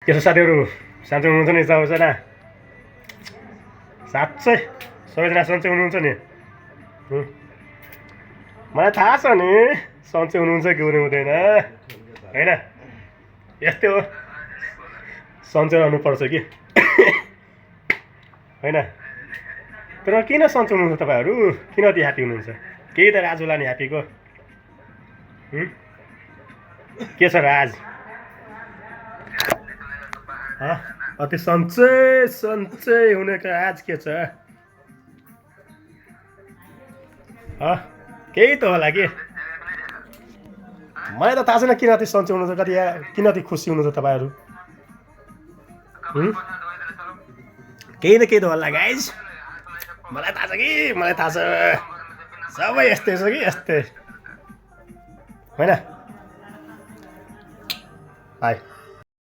के छ साथीहरू, सन्चै हुनुहुन्छ नि सबैजना? साँच्चै सबैजना सन्चै हुनुहुन्छ नि? मलाई थाहा छ नि सन्चै हुनुहुन्छ कि हुनुहुँदैन होइन, यस्तै हो, सन्चै रहनुपर्छ कि होइन। तर किन सन्चै हुनुहुन्छ तपाईँहरू? किन यति ह्याप्पी हुनुहुन्छ? केही त राज होला नि ह्याप्पीको? के छ राज? अति सन्चै सन्चै हुनेको राज के छ? केही त होला कि? मलाई त थाहा छैन किन यति सन्चै हुनुहुन्छ, किन यति खुसी हुनुहुन्छ तपाईँहरू? केही न केही त होला गाइज, मलाई थाहा छ कि, मलाई थाहा छ सबै यस्तै छ कि यस्तै होइन। बाई।